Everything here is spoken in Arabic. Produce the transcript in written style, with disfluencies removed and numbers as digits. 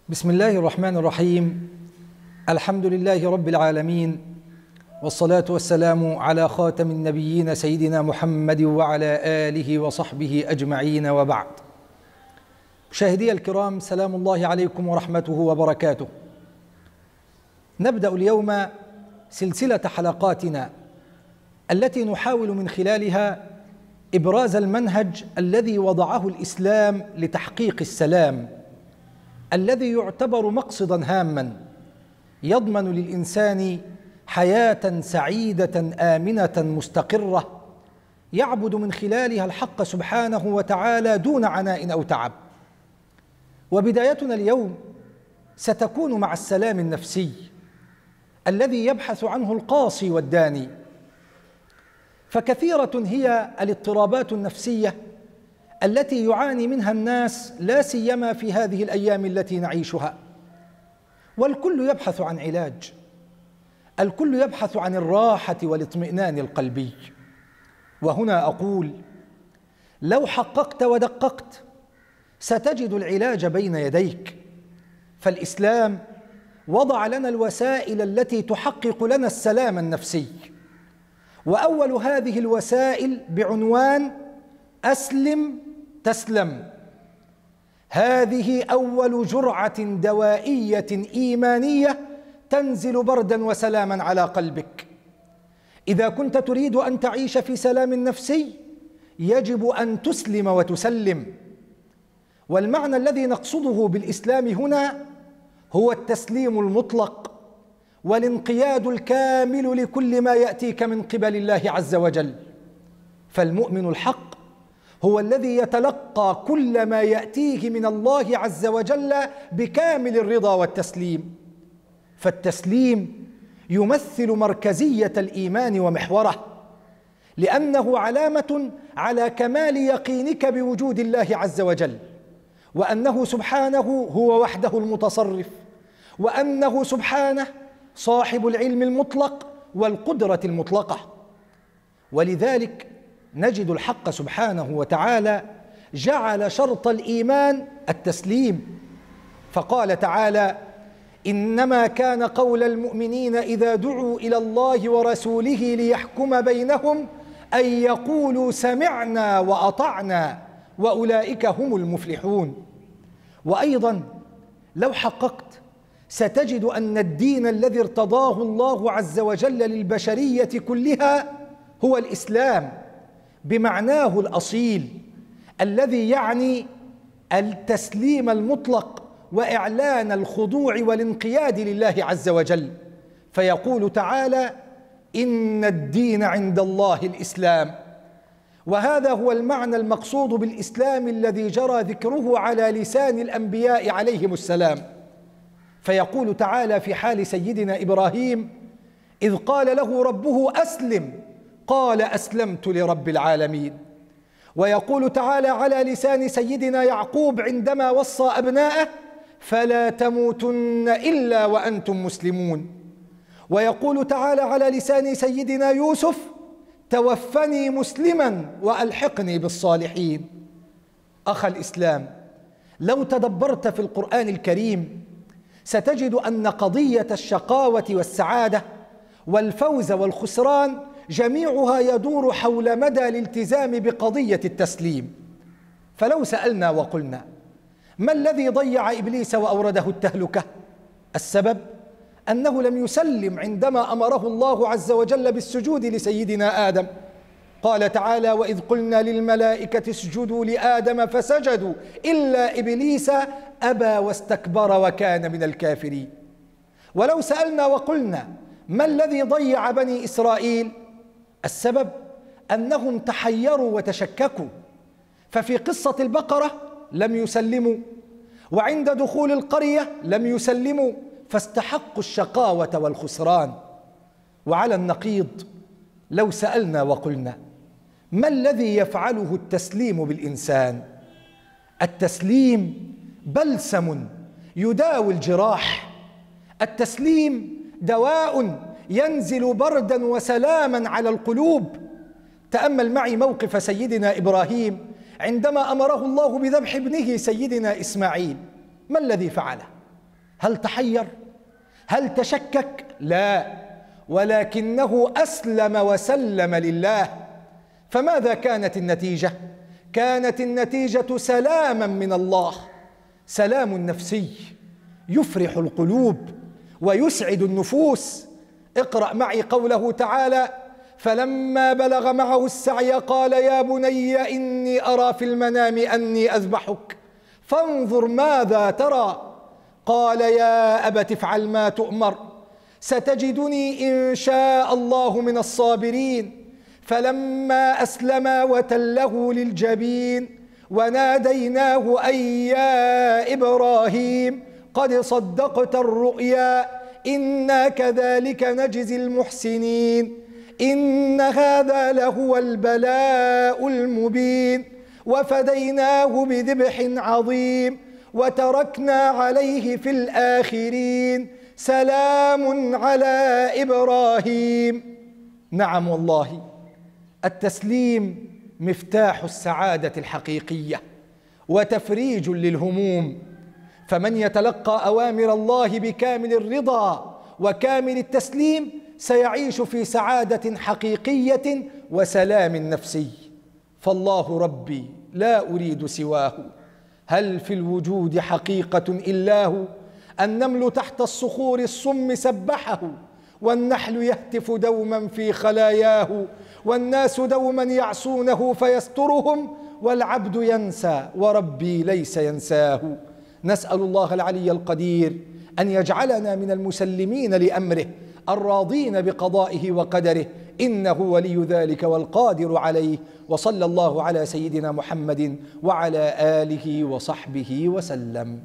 بسم الله الرحمن الرحيم. الحمد لله رب العالمين، والصلاة والسلام على خاتم النبيين سيدنا محمد وعلى آله وصحبه أجمعين، وبعد. مشاهدي الكرام، سلام الله عليكم ورحمته وبركاته. نبدأ اليوم سلسلة حلقاتنا التي نحاول من خلالها إبراز المنهج الذي وضعه الإسلام لتحقيق السلام، الذي يعتبر مقصداً هاماً يضمن للإنسان حياة سعيدة آمنة مستقرة يعبد من خلالها الحق سبحانه وتعالى دون عناء أو تعب. وبدايتنا اليوم ستكون مع السلام النفسي الذي يبحث عنه القاصي والداني، فكثيرة هي الاضطرابات النفسية التي يعاني منها الناس، لا سيما في هذه الأيام التي نعيشها، والكل يبحث عن علاج، الكل يبحث عن الراحة والاطمئنان القلبي. وهنا أقول: لو حققت ودققت ستجد العلاج بين يديك، فالإسلام وضع لنا الوسائل التي تحقق لنا السلام النفسي، وأول هذه الوسائل بعنوان أسلم تسلم. هذه أول جرعة دوائية إيمانية تنزل بردا وسلاما على قلبك. إذا كنت تريد أن تعيش في سلام نفسي يجب أن تسلم وتسلم، والمعنى الذي نقصده بالإسلام هنا هو التسليم المطلق والانقياد الكامل لكل ما يأتيك من قبل الله عز وجل. فالمؤمن الحق هو الذي يتلقى كل ما يأتيه من الله عز وجل بكامل الرضا والتسليم، فالتسليم يمثل مركزية الإيمان ومحوره، لأنه علامة على كمال يقينك بوجود الله عز وجل، وأنه سبحانه هو وحده المتصرف، وأنه سبحانه صاحب العلم المطلق والقدرة المطلقة. ولذلك نجد الحق سبحانه وتعالى جعل شرط الإيمان التسليم، فقال تعالى: إنما كان قول المؤمنين إذا دعوا إلى الله ورسوله ليحكم بينهم أن يقولوا سمعنا وأطعنا وأولئك هم المفلحون. وأيضا لو حققت ستجد أن الدين الذي ارتضاه الله عز وجل للبشرية كلها هو الإسلام بمعناه الأصيل، الذي يعني التسليم المطلق وإعلان الخضوع والانقياد لله عز وجل. فيقول تعالى: إن الدين عند الله الإسلام. وهذا هو المعنى المقصود بالإسلام الذي جرى ذكره على لسان الأنبياء عليهم السلام. فيقول تعالى في حال سيدنا إبراهيم: إذ قال له ربه أسلم قال أسلمت لرب العالمين. ويقول تعالى على لسان سيدنا يعقوب عندما وصى أبناءه: فلا تموتن إلا وأنتم مسلمون. ويقول تعالى على لسان سيدنا يوسف: توفني مسلما وألحقني بالصالحين. أخ الإسلام، لو تدبرت في القرآن الكريم ستجد أن قضية الشقاوة والسعادة والفوز والخسران جميعها يدور حول مدى الالتزام بقضية التسليم. فلو سألنا وقلنا: ما الذي ضيع إبليس وأورده التهلكة؟ السبب أنه لم يسلم عندما أمره الله عز وجل بالسجود لسيدنا آدم. قال تعالى: وإذ قلنا للملائكة اسجدوا لآدم فسجدوا إلا إبليس أبى واستكبر وكان من الكافرين. ولو سألنا وقلنا: ما الذي ضيع بني إسرائيل؟ السبب أنهم تحيروا وتشككوا، ففي قصة البقرة لم يسلموا، وعند دخول القرية لم يسلموا، فاستحقوا الشقاوة والخسران. وعلى النقيض لو سألنا وقلنا: ما الذي يفعله التسليم بالإنسان؟ التسليم بلسم يداوي الجراح، التسليم دواء ينزل بردا وسلاما على القلوب. تأمل معي موقف سيدنا إبراهيم عندما أمره الله بذبح ابنه سيدنا إسماعيل. ما الذي فعله؟ هل تحير؟ هل تشكك؟ لا، ولكنه أسلم وسلم لله. فماذا كانت النتيجة؟ كانت النتيجة سلاما من الله، سلام نفسي يفرح القلوب ويسعد النفوس. اقرأ معي قوله تعالى: فلما بلغ معه السعي قال يا بني إني أرى في المنام أني أذبحك فانظر ماذا ترى. قال يا أبت افعل ما تؤمر ستجدني إن شاء الله من الصابرين. فلما أسلما وتله للجبين وناديناه أن يا إبراهيم قد صدقت الرؤيا إنا كذلك نجزي المحسنين إن هذا لهو البلاء المبين وفديناه بذبح عظيم وتركنا عليه في الآخرين سلام على إبراهيم. نعم والله، التسليم مفتاح السعادة الحقيقية وتفريج للهموم. فمن يتلقى أوامر الله بكامل الرضا وكامل التسليم سيعيش في سعادة حقيقية وسلام نفسي. فالله ربي لا أريد سواه، هل في الوجود حقيقة إلا هو؟ النمل تحت الصخور الصم سبحه، والنحل يهتف دوما في خلاياه، والناس دوما يعصونه فيسترهم، والعبد ينسى وربي ليس ينساه. نسأل الله العلي القدير أن يجعلنا من المسلمين لأمره الراضين بقضائه وقدره، إنه ولي ذلك والقادر عليه. وصلى الله على سيدنا محمد وعلى آله وصحبه وسلم.